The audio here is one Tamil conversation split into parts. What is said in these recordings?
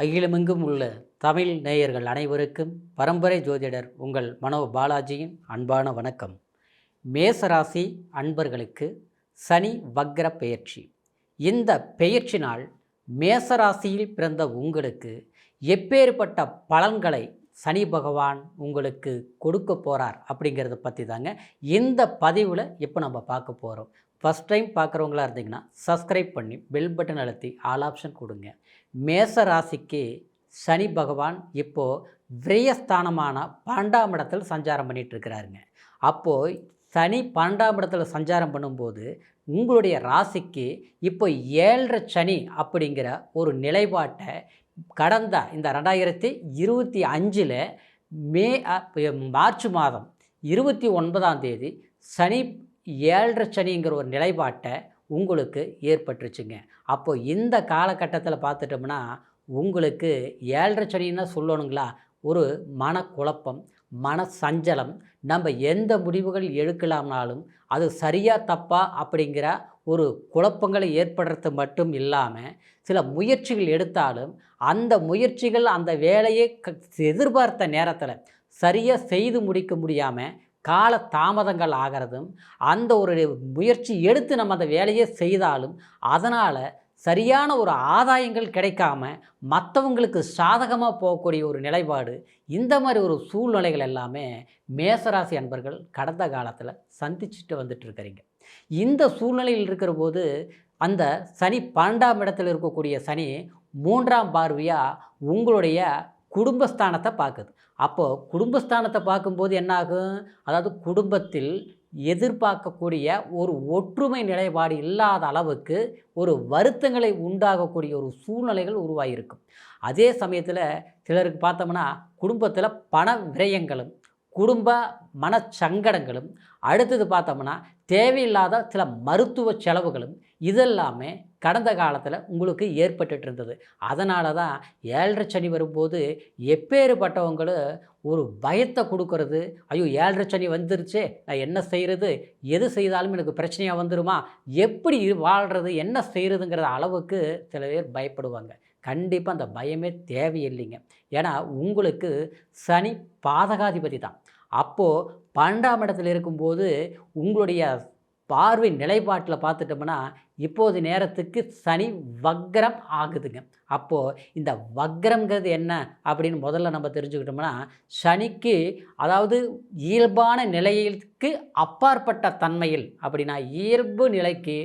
அகிலமெங்கும் உள்ள தமிழ் நேயர்கள் அனைவருக்கும் பரம்பரை ஜோதிடர் உங்கள் மனோ பாலாஜியின் அன்பான வணக்கம். மேசராசி அன்பர்களுக்கு சனி வக்ர பெயர்ச்சி. இந்த பெயர்ச்சி நாள் மேசராசியில் பிறந்த உங்களுக்கு எப்பேற்பட்ட பலன்களை சனி பகவான் உங்களுக்கு கொடுக்க போகிறார் அப்படிங்கிறத பற்றி தாங்க இந்த பதிவில் இப்போ நம்ம பார்க்க போகிறோம். ஃபஸ்ட் டைம் பார்க்குறவங்களா இருந்தீங்கன்னா சப்ஸ்கிரைப் பண்ணி பெல் பட்டன் அழுத்தி ஆல் ஆப்ஷன் கொடுங்க. மேச ராசிக்கு சனி பகவான் இப்போது விரயஸ்தானமான 12ஆம் இடத்தில் சஞ்சாரம் பண்ணிகிட்ருக்கிறாருங்க. அப்போது சனி 12ஆம் இடத்தில் சஞ்சாரம் பண்ணும்போது உங்களுடைய ராசிக்கு இப்போ 7.5 சனி அப்படிங்கிற ஒரு நிலைப்பாட்டை கடந்த இந்த 2025 மார்ச் மாதம் 29ஆம் தேதி சனி 7.5 சனிங்கிற ஒரு நிலைப்பாட்டை உங்களுக்கு ஏற்பட்டுருச்சுங்க. அப்போது இந்த காலகட்டத்தில் பார்த்துட்டோம்னா உங்களுக்கு 7.5 சனின்னா சொல்லணுங்களா, ஒரு மனக்குழப்பம், மன சஞ்சலம், நம்ம எந்த முடிவுகள் எடுக்கலாம்னாலும் அது சரியாக தப்பா அப்படிங்கிற ஒரு குழப்பங்களை ஏற்படுறது மட்டும் இல்லாமல் சில முயற்சிகள் எடுத்தாலும் அந்த முயற்சிகள் அந்த வேலையை எதிர்பார்த்த நேரத்தில் சரியாக செய்து முடிக்க முடியாமல் கால தாமதங்கள் ஆகிறதும், அந்த ஒரு முயற்சி எடுத்து நம்ம அந்த வேலையை செய்தாலும் அதனால் சரியான ஒரு ஆதாயங்கள் கிடைக்காம மற்றவங்களுக்கு சாதகமாக போகக்கூடிய ஒரு நிலைப்பாடு, இந்த மாதிரி ஒரு சூழ்நிலைகள் எல்லாமே மேசராசி அன்பர்கள் கடந்த காலத்தில் சந்திச்சுட்டு வந்துட்டுருக்கிறீங்க. இந்த சூழ்நிலையில் இருக்கிற போது அந்த சனி 12ஆம் இடத்தில் இருக்கக்கூடிய சனி 3ஆம் பார்வையாக உங்களுடைய குடும்பஸ்தானத்தை பார்க்குது. அப்போது குடும்பஸ்தானத்தை பார்க்கும்போது என்னாகும், அதாவது குடும்பத்தில் எதிர்பார்க்கக்கூடிய ஒரு ஒற்றுமை நிலைப்பாடு இல்லாத அளவுக்கு ஒரு வருத்தங்களை உண்டாகக்கூடிய ஒரு சூழ்நிலைகள் உருவாகியிருக்கும். அதே சமயத்தில் சிலருக்கு பார்த்தோம்னா குடும்பத்தில் பண விரயங்களும் குடும்ப மனச்சங்கடங்களும், அடுத்தது பார்த்தோம்னா தேவையில்லாத சில மருத்துவ செலவுகளும் இதெல்லாமே கடந்த காலத்தில் உங்களுக்கு ஏற்பட்டுட்டு இருந்தது. அதனால தான் 7.5 சனி வரும்போது எப்பேறுபட்டவங்களும் ஒரு பயத்தை கொடுக்கறது, ஐயோ 7.5 சனி வந்துருச்சே, நான் என்ன செய்கிறது, எது செய்தாலும் எனக்கு பிரச்சனையாக வந்துடுமா, எப்படி வாழ்கிறது, என்ன செய்கிறதுங்கிற அளவுக்கு சில பேர் பயப்படுவாங்க. கண்டிப்பாக அந்த பயமே தேவையில்லைங்க. ஏன்னா உங்களுக்கு சனி பாதகாதிபதி தான். அப்போது 12ஆம் இடத்துல இருக்கும்போது உங்களுடைய பார்வை நிலைப்பாட்டில் பார்த்துட்டோம்னா இப்போது நேரத்துக்கு சனி வக்ரம் ஆகுதுங்க. அப்போது இந்த வக்ரம்ங்கிறது என்ன அப்படின்னு முதல்ல நம்ம தெரிஞ்சுக்கிட்டோம்னா, சனிக்கு அதாவது இயல்பான நிலைக்கு அப்பாற்பட்ட தன்மையில், அப்படின்னா இயல்பு நிலைக்கு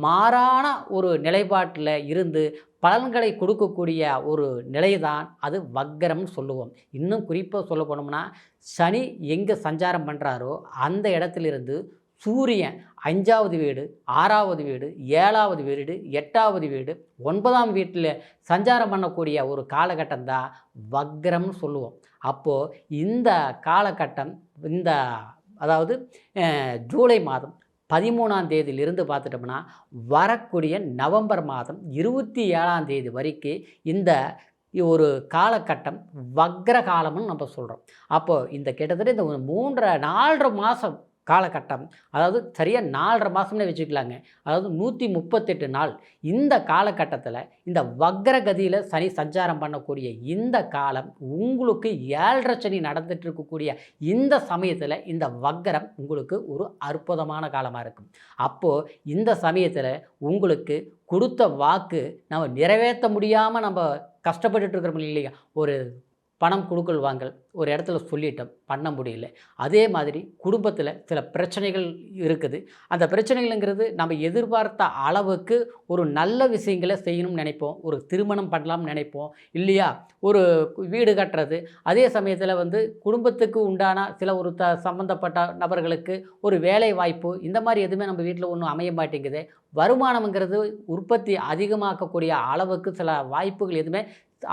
மாறான ஒரு நிலைப்பாட்டில் இருந்து பலன்களை கொடுக்கக்கூடிய ஒரு நிலை தான் அது வக்ரம்னு சொல்லுவோம். இன்னும் குறிப்பாக சொல்ல போனோம்னா சனி எங்கே சஞ்சாரம் பண்ணுறாரோ அந்த இடத்துலிருந்து சூரியன் 5ஆவது வீடு, 6ஆவது வீடு, 7ஆவது வீடு, 8ஆவது வீடு, 9ஆம் வீட்டில் சஞ்சாரம் பண்ணக்கூடிய ஒரு காலகட்டம் தான் வக்ரம்னு சொல்லுவோம். அப்போது இந்த காலகட்டம் அதாவது ஜூலை மாதம் 13ஆம் தேதியிலிருந்து பார்த்துட்டோம்னா வரக்கூடிய நவம்பர் மாதம் 27ஆம் தேதி வரைக்கும் இந்த ஒரு காலகட்டம் வக்ர காலம்னு நம்ம சொல்கிறோம். அப்போது இந்த கிட்டத்தட்ட இந்த 4.5 மாதம் காலகட்டம், அதாவது சரியாக 4.5 மாதம்னே வச்சுக்கலாங்க. அதாவது 138 நாள் இந்த காலகட்டத்தில் இந்த வக்ரகதியில் சனி சஞ்சாரம் பண்ணக்கூடிய இந்த காலம் உங்களுக்கு 7.5 சனி நடந்துட்டு இருக்கக்கூடிய இந்த சமயத்தில் இந்த வக்ரம் உங்களுக்கு ஒரு அற்புதமான காலமாக இருக்கும். அப்போது இந்த சமயத்தில் உங்களுக்கு கொடுத்த வாக்கு நம்ம நிறைவேற்ற முடியாமல் நம்ம கஷ்டப்பட்டுட்டு இருக்கிறோம் இல்லையா, ஒரு பணம் கொடுக்கல் வாங்கல் ஒரு இடத்துல சொல்லிட்டோம், பண்ண முடியல. அதே மாதிரி குடும்பத்தில் சில பிரச்சனைகள் இருக்குது. அந்த பிரச்சனைகள்ங்கிறது நம்ம எதிர்பார்த்த அளவுக்கு ஒரு நல்ல விஷயங்களை செய்யணும்னு நினைப்போம், ஒரு திருமணம் பண்ணலாம்னு நினைப்போம் இல்லையா, ஒரு வீடு கட்டுறது. அதே சமயத்தில் குடும்பத்துக்கு உண்டான சில ஒரு சம்மந்தப்பட்ட நபர்களுக்கு ஒரு வேலை வாய்ப்பு, இந்த மாதிரி எதுவுமே நம்ம வீட்டில் ஒன்றும் அமைய மாட்டேங்குது. வருமானம்ங்கிறது உற்பத்தி அதிகமாக்கக்கூடிய அளவுக்கு சில வாய்ப்புகள் எதுவுமே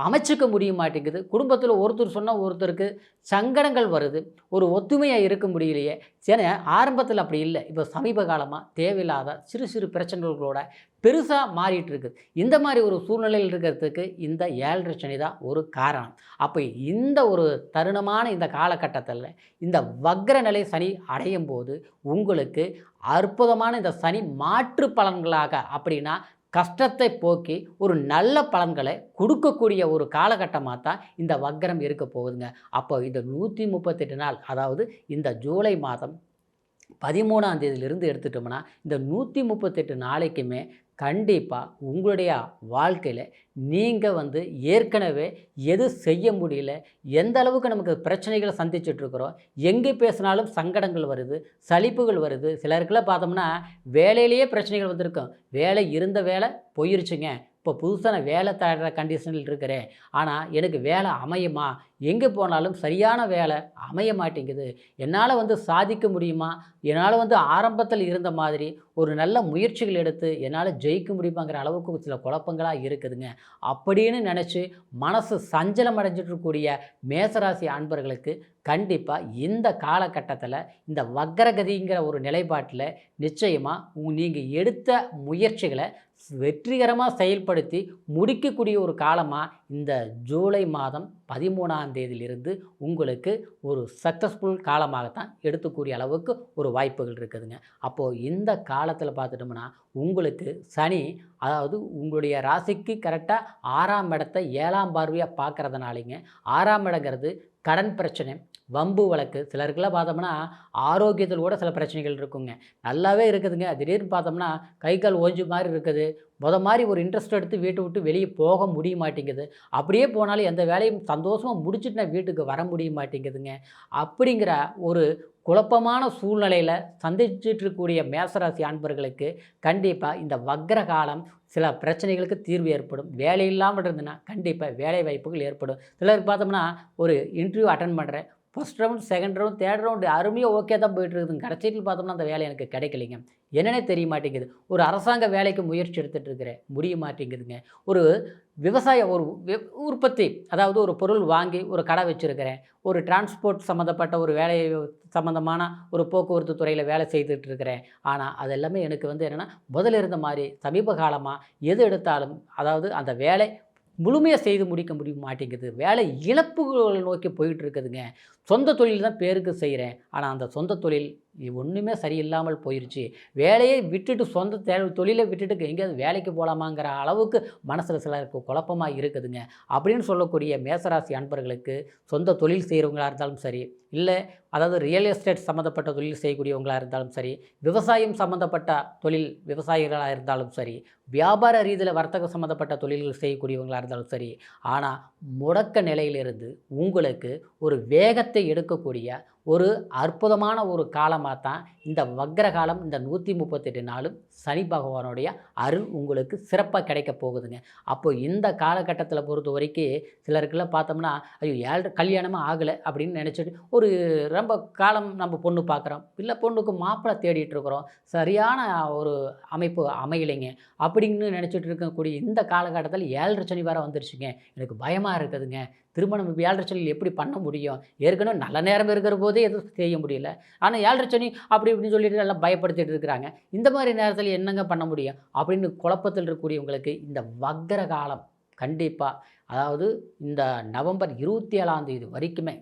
அமைச்சிக்க முடிய மாட்டேங்குது. குடும்பத்தில் ஒருத்தர் சொன்னால் ஒருத்தருக்கு சங்கடங்கள் வருது, ஒரு ஒத்துமையாக இருக்க முடியலையே. ஏன்னா ஆரம்பத்தில் அப்படி இல்லை, இப்போ சமீப காலமாக தேவையில்லாத சிறு சிறு பிரச்சனைகளோட பெருசாக மாறிட்டு இருக்குது. இந்த மாதிரி ஒரு சூழ்நிலையில் இருக்கிறதுக்கு இந்த 7.5 சனி தான் ஒரு காரணம். அப்போ இந்த ஒரு தருணமான இந்த காலகட்டத்தில் இந்த வக்ர நிலை சனி அடையும் போது உங்களுக்கு அற்புதமான இந்த சனி மாற்று பலன்களாக, அப்படின்னா கஷ்டத்தை போக்கி ஒரு நல்ல பலன்களை கொடுக்கக்கூடிய ஒரு காலகட்டமாக தான் இந்த வக்கரம் இருக்க போகுதுங்க. அப்போ இந்த 138 நாள், அதாவது இந்த ஜூலை மாதம் 13ஆம் தேதியிலிருந்து எடுத்துட்டோம்னா, இந்த 138 நாளைக்குமே கண்டிப்பாக உங்களுடைய வாழ்க்கையில் நீங்கள் ஏற்கனவே எது செய்ய முடியல, எந்த அளவுக்கு நமக்கு பிரச்சனைகளை சந்திச்சுட்ருக்குறோம், எங்கே பேசினாலும் சங்கடங்கள் வருது, சலிப்புகள் வருது. சிலருக்குலாம் பார்த்தோம்னா வேலையிலேயே பிரச்சனைகள் வந்திருக்கும். வேலை இருந்த வேலை போயிருச்சுங்க, இப்போ புதுசாக நான் வேலை தேடுற கண்டிஷனில் இருக்கிறேன், ஆனால் எனக்கு வேலை அமையுமா, எங்கே போனாலும் சரியான வேலை அமைய மாட்டேங்குது, என்னால் சாதிக்க முடியுமா, என்னால் ஆரம்பத்தில் இருந்த மாதிரி ஒரு நல்ல முயற்சிகள் எடுத்து என்னால் ஜெயிக்க முடியுமாங்கிற அளவுக்கு சில குழப்பங்களாக இருக்குதுங்க. அப்படின்னு நினச்சி மனசு சஞ்சலம் அடைஞ்சிட்ருக்கக்கூடிய மேசராசி அன்பர்களுக்கு கண்டிப்பாக இந்த காலகட்டத்தில் இந்த வக்ரகதிங்கிற ஒரு நிலைப்பாட்டில் நிச்சயமாக நீங்கள் எடுத்த முயற்சிகளை வெற்றிகரமாக செயல்படுத்தி முடிக்கக்கூடிய ஒரு காலமாக இந்த ஜூலை மாதம் 13ஆம் தேதியிலிருந்து உங்களுக்கு ஒரு சக்ஸஸ்ஃபுல் காலமாகத்தான் எடுத்துக்கூடிய அளவுக்கு ஒரு வாய்ப்புகள் இருக்குதுங்க. அப்போது இந்த காலத்தில் பார்த்துட்டோம்னா உங்களுக்கு சனி, அதாவது உங்களுடைய ராசிக்கு கரெக்டாக 6ஆம் இடத்தை 7ஆம் பார்வையாக பார்க்குறதுனாலிங்க, 6ஆம் இடங்கிறது கடன் பிரச்சனை, வம்பு வழக்கு, சிலருக்கெல்லாம் பார்த்தோம்னா ஆரோக்கியத்தில் கூட சில பிரச்சனைகள் இருக்குங்க. நல்லாவே இருக்குதுங்க, திடீர்னு பார்த்தோம்னா கை கால் ஓஞ்சு மாதிரி இருக்குது, மாதிரி ஒரு இன்ட்ரெஸ்ட் எடுத்து வீட்டை விட்டு வெளியே போக முடிய மாட்டேங்குது, அப்படியே போனாலும் எந்த வேலையும் சந்தோஷமாக முடிச்சுட்டு நான் வீட்டுக்கு வர முடிய மாட்டேங்குதுங்க. அப்படிங்கிற ஒரு குழப்பமான சூழ்நிலையில் சந்திச்சிட்ருக்கக்கூடிய மேசராசி அன்பர்களுக்கு கண்டிப்பாக இந்த வக்ர காலம் சில பிரச்சனைகளுக்கு தீர்வு ஏற்படும். வேலை இல்லாமல் இருந்ததுன்னா கண்டிப்பாக வேலை வாய்ப்புகள் ஏற்படும். சிலருக்கு பார்த்தோம்னா ஒரு இன்டர்வியூ அட்டன் பண்ணுறேன், first round, second round, third round அருமையாக ஓகே தான் போயிட்டுருக்குதுங்க. கடைசியில் பார்த்தோம்னா அந்த வேலை எனக்கு கிடைக்கலைங்க, என்னன்னே தெரிய மாட்டேங்குது. ஒரு அரசாங்க வேலைக்கு முயற்சி எடுத்துகிட்டு இருக்கிறேன், முடிய மாட்டேங்குதுங்க. ஒரு விவசாய ஒரு உற்பத்தி, அதாவது ஒரு பொருள் வாங்கி ஒரு கடை வச்சுருக்கிறேன், ஒரு டிரான்ஸ்போர்ட் சம்மந்தப்பட்ட ஒரு வேலை சம்மந்தமான ஒரு போக்குவரத்து துறையில் வேலை செய்துட்டு இருக்கிறேன். ஆனால் அது எல்லாமே எனக்கு என்னென்னா முதல்ல இருந்த மாதிரி சமீப காலமாக எது எடுத்தாலும், அதாவது அந்த வேலை முழுமையாக செய்து முடிக்க முடிய மாட்டேங்குது, வேலை இழப்புகளை நோக்கி போயிட்டுருக்குதுங்க. சொந்த தொழில் தான் பேருக்கு செய்கிறேன், ஆனால் அந்த சொந்த தொழில் ஒன்றுமே சரியில்லாமல் போயிடுச்சு. வேலையை விட்டுட்டு சொந்த தொழிலை விட்டுட்டு எங்கேயாவது வேலைக்கு போகலாமாங்கிற அளவுக்கு மனசில் சிலருக்கு குழப்பமாக இருக்குதுங்க. அப்படின்னு சொல்லக்கூடிய மேசராசி அன்பர்களுக்கு சொந்த தொழில் செய்கிறவங்களாக இருந்தாலும் சரி, இல்லை அதாவது ரியல் எஸ்டேட் சம்மந்தப்பட்ட தொழில் செய்யக்கூடியவங்களாக இருந்தாலும் சரி, விவசாயம் சம்மந்தப்பட்ட தொழில் விவசாயிகளாக இருந்தாலும் சரி, வியாபார ரீதியில் வர்த்தக சம்மந்தப்பட்ட தொழில்கள் செய்யக்கூடியவங்களாக இருந்தாலும் சரி, ஆனால் முடக்க நிலையிலிருந்து உங்களுக்கு ஒரு வேகத்தை எடுக்கக்கூடிய ஒரு அற்புதமான ஒரு காலமாக தான் இந்த வக்ர காலம், இந்த 138 நாளும் சனி பகவானுடைய அருள் உங்களுக்கு சிறப்பாக கிடைக்க போகுதுங்க. அப்போ இந்த காலகட்டத்தில் பொறுத்த வரைக்கும் சிலருக்கெல்லாம் பார்த்தோம்னா ஐயோ கல்யாணமாக ஆகலை அப்படின்னு நினச்சிட்டு ஒரு ரொம்ப காலம் நம்ம பொண்ணு பார்க்குறோம், இல்லை பொண்ணுக்கு மாப்பிள்ளை தேடிட்டுருக்குறோம், சரியான ஒரு அமைப்பு அமையலைங்க அப்படின்னு நினச்சிட்டு இருக்கக்கூடிய இந்த காலகட்டத்தில் 7.5 சனி வேறு வந்துருச்சுங்க. எனக்கு பயமாக இருக்குதுங்க, திருமணம் 7.5 சனியில் எப்படி பண்ண முடியும், ஏற்கனவே நல்ல நேரம் இருக்கிற போதே எதுவும் செய்ய முடியல, ஆனால் 7.5 சனி அப்படி இப்படின்னு சொல்லிட்டு எல்லாம் பயப்படுத்திட்டு இருக்கிறாங்க, இந்த மாதிரி நேரத்தில் என்னங்க பண்ண முடியும் அப்படின்னு குழப்பத்தில் இருக்கக்கூடியவங்களுக்கு இந்த வக்ர காலம் கண்டிப்பாக, அதாவது இந்த நவம்பர் 27ஆம் தேதி வரைக்குமே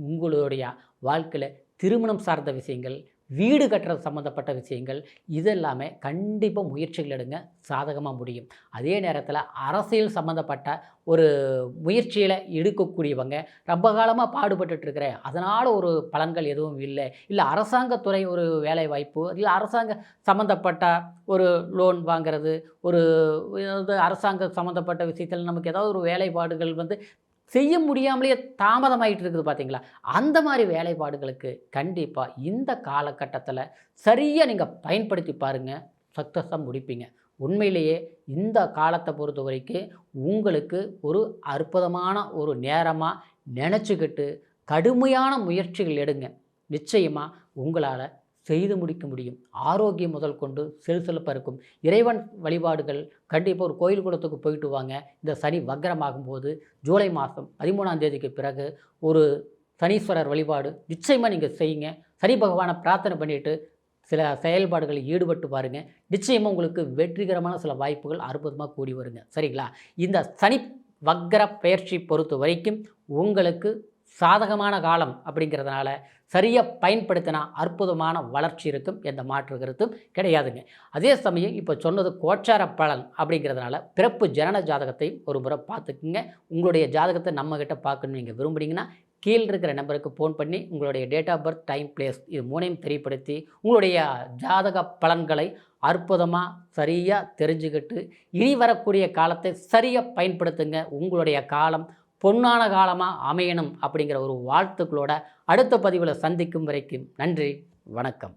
உங்களுடைய வாழ்க்கையில் திருமணம் சார்ந்த விஷயங்கள், வீடு கட்டுறது சம்மந்தப்பட்ட விஷயங்கள், இதெல்லாமே கண்டிப்பாக முயற்சிகள் எடுங்க, சாதகமாக முடியும். அதே நேரத்தில் அரசியல் சம்மந்தப்பட்ட ஒரு முயற்சியில் எடுக்கக்கூடியவங்க ரொம்ப காலமாக பாடுபட்டுருக்கிறேன், அதனால் ஒரு பலன்கள் எதுவும் இல்லை, இல்லை அரசாங்கத்துறை ஒரு வேலை வாய்ப்பு, இல்லை அரசாங்க சம்மந்தப்பட்ட ஒரு லோன் வாங்கிறது, ஒரு அரசாங்க சம்மந்தப்பட்ட விஷயத்தில் நமக்கு ஏதாவது ஒரு வேலைப்பாடுகள் செய்ய முடியாமலேயே தாமதமாயிட்டு இருக்குது பார்த்தீங்களா, அந்த மாதிரி வேலைப்பாடுகளுக்கு கண்டிப்பாக இந்த காலகட்டத்தில் சரியாக நீங்கள் பயன்படுத்தி பாருங்கள், சக்ஸஸாக முடிப்பீங்க. உண்மையிலேயே இந்த காலத்தை பொறுத்த வரைக்கும் உங்களுக்கு ஒரு அற்புதமான ஒரு நேரமாக நினச்சிக்கிட்டு கடுமையான முயற்சிகள் எடுங்க, நிச்சயமாக உங்களால் செய்து முடிக்க முடியும். ஆரோக்கியம் முதல் கொண்டு செல்சிறப்பாக இருக்கும். இறைவன் வழிபாடுகள் கண்டிப்பாக ஒரு கோயில் குளத்துக்கு போயிட்டு வாங்க. இந்த சனி வக்ரமாகும் போது ஜூலை மாதம் 13ஆம் தேதிக்கு பிறகு ஒரு சனீஸ்வரர் வழிபாடு நிச்சயமாக நீங்கள் செய்யுங்க. சனி பகவானை பிரார்த்தனை பண்ணிவிட்டு சில செயல்பாடுகளில் ஈடுபட்டு பாருங்கள், நிச்சயமாக உங்களுக்கு வெற்றிகரமான சில வாய்ப்புகள் அற்புதமாக கூடி வருங்க. சரிங்களா? இந்த சனி வக்ர பயிற்சி பொறுத்த வரைக்கும் உங்களுக்கு சாதகமான காலம் அப்படிங்கிறதுனால சரியாக பயன்படுத்தினா அற்புதமான வளர்ச்சி இருக்கும், எந்த மாற்று கருத்தும் கிடையாதுங்க. அதே சமயம் இப்போ சொன்னது கோச்சார பலன் அப்படிங்கிறதுனால பிறப்பு ஜனன ஜாதகத்தையும் ஒரு முறை பார்த்துக்குங்க. உங்களுடைய ஜாதகத்தை நம்மக்கிட்ட பார்க்கணுன்னு நீங்கள் விரும்புனீங்கன்னா கீழே இருக்கிற நம்பருக்கு ஃபோன் பண்ணி உங்களுடைய date of birth, time, place இது மூணையும் தெரியப்படுத்தி உங்களுடைய ஜாதக பலன்களை அற்புதமாக சரியாக தெரிஞ்சுக்கிட்டு இனி வரக்கூடிய காலத்தை சரியாக பயன்படுத்துங்க. உங்களுடைய காலம் பொன்னான காலமாக அமையணும் அப்படிங்கிற ஒரு வாழ்த்துக்களோட அடுத்த பதிவில் சந்திக்கும் வரைக்கும் நன்றி, வணக்கம்.